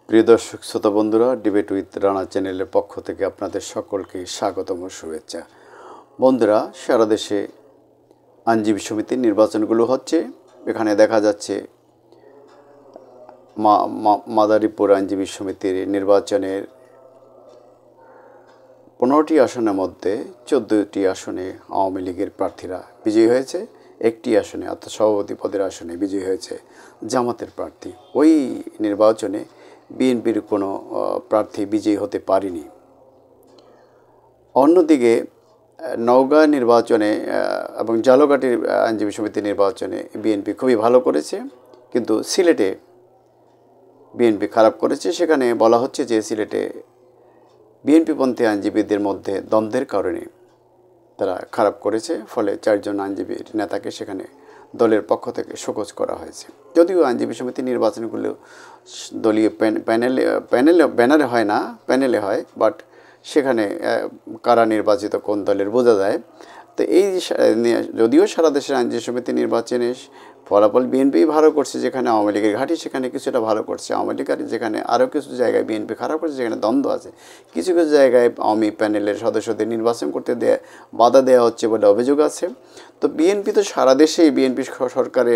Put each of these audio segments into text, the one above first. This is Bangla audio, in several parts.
প্রিয় দর্শক শ্রোতা বন্ধুরা, ডিবেট উইথ রানা চ্যানেলের পক্ষ থেকে আপনাদের সকলকে স্বাগতম ও শুভেচ্ছা। বন্ধুরা, সারা দেশে আইনজীবী সমিতির নির্বাচনগুলো হচ্ছে। এখানে দেখা যাচ্ছে মাদারীপুর আইনজীবী সমিতির নির্বাচনের 15টি আসনের মধ্যে 14টি আসনে আওয়ামী লীগের প্রার্থীরা বিজয়ী হয়েছে। একটি আসনে অর্থাৎ সভাপতি পদের আসনে বিজয়ী হয়েছে জামাতের প্রার্থী। ওই নির্বাচনে বিএনপির কোনো প্রার্থী বিজয়ী হতে পারেনি। অন্যদিকে নওগাঁ নির্বাচনে এবং ঝালকাঠির আইনজীবী সমিতির নির্বাচনে বিএনপি খুবই ভালো করেছে, কিন্তু সিলেটে বিএনপি খারাপ করেছে। সেখানে বলা হচ্ছে যে সিলেটে বিএনপিপন্থী আইনজীবীদের মধ্যে দ্বন্দ্বের কারণে তারা খারাপ করেছে, ফলে 4 জন আইনজীবী নেতাকে সেখানে দলের পক্ষ থেকে শোকজ করা হয়েছে। যদিও আইনজীবী সমিতি নির্বাচনগুলো দলীয় ব্যানারে হয় না, প্যানেলে হয়, বাট সেখানে কারা নির্বাচিত কোন দলের বোঝা যায়। তো এই যদিও সারা দেশের আইনজীবী সমিতি নির্বাচনে ফলাফল বিএনপি ভালো করছে, যেখানে আওয়ামী লীগের ঘাঁটি সেখানে কিছুটা ভালো করছে। আওয়ামী লীগ যেখানে আরও কিছু জায়গায় বিএনপি খারাপ করছে, যেখানে দ্বন্দ্ব আছে। কিছু কিছু জায়গায় আওয়ামী প্যানেলের সদস্যদের নির্বাচন করতে বাধা দেওয়া হচ্ছে বলে অভিযোগ আছে। তো বিএনপি তো সারা দেশেই বিএনপি সরকারে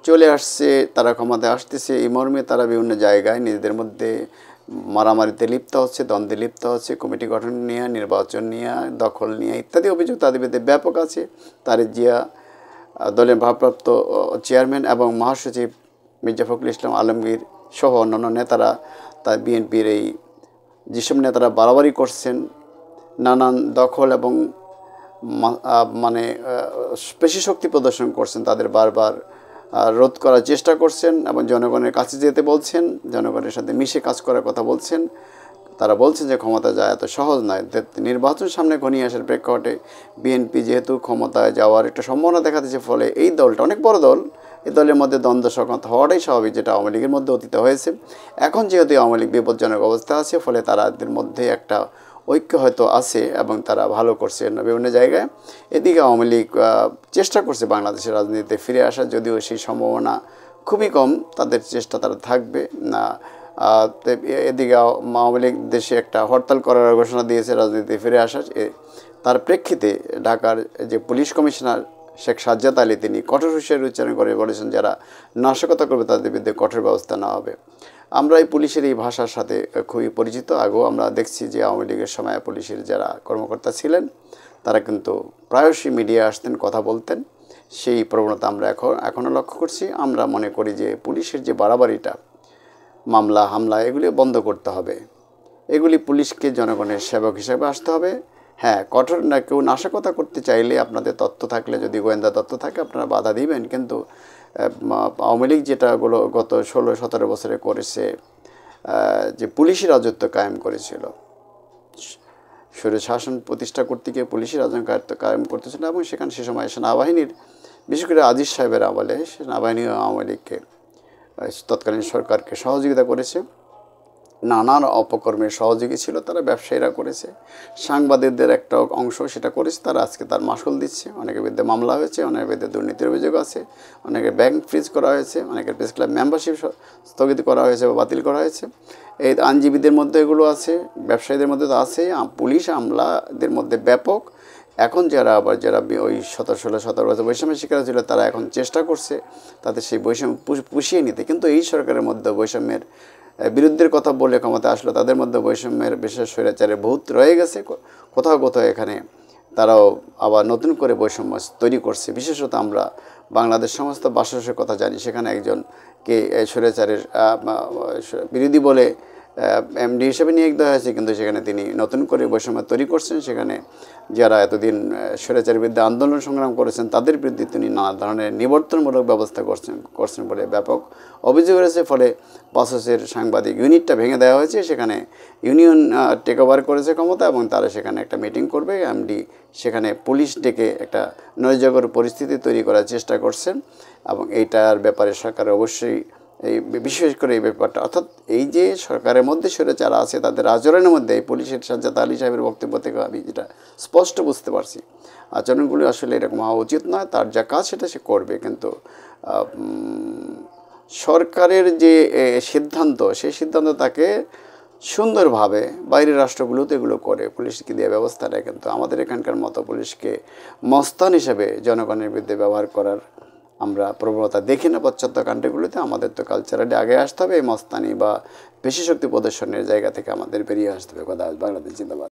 চলে আসছে, তারা ক্ষমতায় আসতেছে, এই মর্মে তারা বিভিন্ন জায়গায় নিজেদের মধ্যে মারামারিতে লিপ্ত হচ্ছে, দ্বন্দ্বে লিপ্ত হচ্ছে, কমিটি গঠন নিয়ে, নির্বাচন নিয়ে, দখল নিয়ে ইত্যাদি অভিযোগ তাদের বিরুদ্ধে ব্যাপক আছে। তারেক জিয়া, দলের ভারপ্রাপ্ত চেয়ারম্যান এবং মহাসচিব মির্জা ফখরুল ইসলাম আলমগীর সহ অন্যান্য নেতারা, তার বিএনপির এই যেসব নেতারা বাড়াবাড়ি করছেন, নানান দখল এবং মানে পেশি শক্তি প্রদর্শন করছেন, তাদের বারবার রোধ করার চেষ্টা করছেন এবং জনগণের কাছে যেতে বলছেন, জনগণের সাথে মিশে কাজ করার কথা বলছেন। তারা বলছেন যে ক্ষমতা যায় এত সহজ নয়। নির্বাচন সামনে ঘনিয়ে আসার প্রেক্ষাপটে বিএনপি যেহেতু ক্ষমতায় যাওয়ার একটা সম্ভাবনা দেখা দিচ্ছে, ফলে এই দলটা অনেক বড় দল, এই দলের মধ্যে দ্বন্দ্ব সংঘাত হওয়াটাই স্বাভাবিক, যেটা আওয়ামী লীগের মধ্যে অতীত হয়েছে। এখন যেহেতু আওয়ামী লীগ বিপজ্জনক অবস্থা আছে, ফলে তাদের মধ্যে একটা ঐক্য হয়তো আছে এবং তারা ভালো করছে বিভিন্ন জায়গায়। এদিকে আওয়ামী লীগ চেষ্টা করছে বাংলাদেশের রাজনীতিতে ফিরে আসার, যদিও সেই সম্ভাবনা খুবই কম। তাদের চেষ্টা তারা থাকবে না। এদিকে আওয়ামী লীগ দেশে একটা হরতাল করার ঘোষণা দিয়েছে রাজনীতিতে ফিরে আসার। তার প্রেক্ষিতে ঢাকার যে পুলিশ কমিশনার শেখ সাজ্জাদ আলী, তিনি কঠোর হুঁশিয়ারি উচ্চারণ করে বলেছেন, যারা নাশকতা করবে তাদের বিরুদ্ধে কঠোর ব্যবস্থা নেওয়া হবে। আমরা এই পুলিশের এই ভাষার সাথে খুবই পরিচিত। আগেও আমরা দেখছি যে আওয়ামী লীগের সময় পুলিশের যারা কর্মকর্তা ছিলেন তারা কিন্তু প্রায়শই মিডিয়া আসতেন, কথা বলতেন। সেই প্রবণতা আমরা এখনও লক্ষ্য করছি। আমরা মনে করি যে পুলিশের যে বাড়াবাড়িটা, মামলা হামলা, এগুলি বন্ধ করতে হবে। এগুলি পুলিশকে জনগণের সেবক হিসেবে আসতে হবে। হ্যাঁ, কঠোর না, কেউ নাশকতা করতে চাইলে আপনাদের তথ্য থাকলে, যদি গোয়েন্দা তথ্য থাকে, আপনারা বাধা দিবেন। কিন্তু আওয়ামী লীগ যেটা গত 16-17 বছরে করেছে, যে পুলিশি রাজত্ব কায়েম করেছিল, স্বৈরশাসন প্রতিষ্ঠা করতে গিয়ে পুলিশি রাজত্ব কায়েম করতেছিল, এবং সেখানে সে সময় সেনাবাহিনীর, বিশেষ করে আজিজ সাহেবের আমলে সেনাবাহিনী আওয়ামী লীগকে, তৎকালীন সরকারকে সহযোগিতা করেছে। নানান অপকর্মের সহযোগী ছিল তারা, ব্যবসায়ীরা করেছে, সাংবাদিকদের একটা অংশ সেটা করেছে। তারা আজকে তার মাসুল দিচ্ছে। অনেকের বিরুদ্ধে মামলা হয়েছে, অনেকের বিরুদ্ধে দুর্নীতির অভিযোগ আছে, অনেকের ব্যাংক ফ্রিজ করা হয়েছে, অনেকের প্রেস ক্লাব মেম্বারশিপ স্থগিত করা হয়েছে বা বাতিল করা হয়েছে। এই আইনজীবীদের মধ্যে এগুলো আছে, ব্যবসায়ীদের মধ্যে তো আছে, পুলিশ আমলাদের মধ্যে ব্যাপক। এখন যারা ওই 16 বছর বৈষম্যের শিকার ছিল, তারা এখন চেষ্টা করছে তাদের সেই বৈষম্য পুষিয়ে নিতে। কিন্তু এই সরকারের মধ্যে বৈষম্যের বিরুদ্ধের কথা বলে ক্ষমতা আসলো, তাদের মধ্যে বৈষম্যের বিশেষ স্বৈরাচারে বহুত রয়ে গেছে। কোথাও কোথাও এখানে তারাও আবার নতুন করে বৈষম্য তৈরি করছে। বিশেষত আমরা বাংলাদেশ সমস্ত বাসসের কথা জানি, সেখানে একজনকে স্বৈরাচারের বিরোধী বলে এমডি হিসেবে নিয়োগ দেওয়া হয়েছে, কিন্তু সেখানে তিনি নতুন করে বৈষম্য তৈরি করছেন। সেখানে যারা এতদিন স্বৈরাচারের বিরুদ্ধে আন্দোলন সংগ্রাম করেছেন, তাদের বিরুদ্ধে তিনি নানা ধরনের নিবর্তনমূলক ব্যবস্থা করছেন বলে ব্যাপক অভিযোগ রয়েছে। ফলে বাসসের সাংবাদিক ইউনিটটা ভেঙে দেওয়া হয়েছে, সেখানে ইউনিয়ন টেক ওভার করেছে ক্ষমতা, এবং তারা সেখানে একটা মিটিং করবে। এমডি সেখানে পুলিশ ডেকে একটা নৈজগর পরিস্থিতি তৈরি করার চেষ্টা করছেন, এবং এইটার ব্যাপারে সরকার অবশ্যই এই বিশেষ করে এই ব্যাপারটা, অর্থাৎ এই যে সরকারের মধ্যে স্বৈরাচার আছে, তাদের আচরণের মধ্যে এই পুলিশের সাজ্জাদ আলী সাহেবের বক্তব্য থেকে আমি যেটা স্পষ্ট বুঝতে পারছি, আচরণগুলি আসলে এরকম হওয়া উচিত নয়। তার যা কাজ সেটা সে করবে, কিন্তু সরকারের যে সিদ্ধান্ত, সেই সিদ্ধান্ত তাকে সুন্দরভাবে বাইরের রাষ্ট্রগুলোতে এগুলো করে, পুলিশকে দিয়ে ব্যবস্থা নেয়। কিন্তু আমাদের এখানকার মতো পুলিশকে মস্তান হিসেবে জনগণের বিরুদ্ধে ব্যবহার করার আমরা প্রবণতা দেখি না পাশ্চাত্য কান্ট্রিগুলোতে। আমাদের তো কালচারালি আগে আসতে হবে, এই মস্তানি বা পেশি শক্তি প্রদর্শনের জায়গা থেকে আমাদের বেরিয়ে আসতে হবে। কথা বাংলাদেশ জিন্দাবাদ।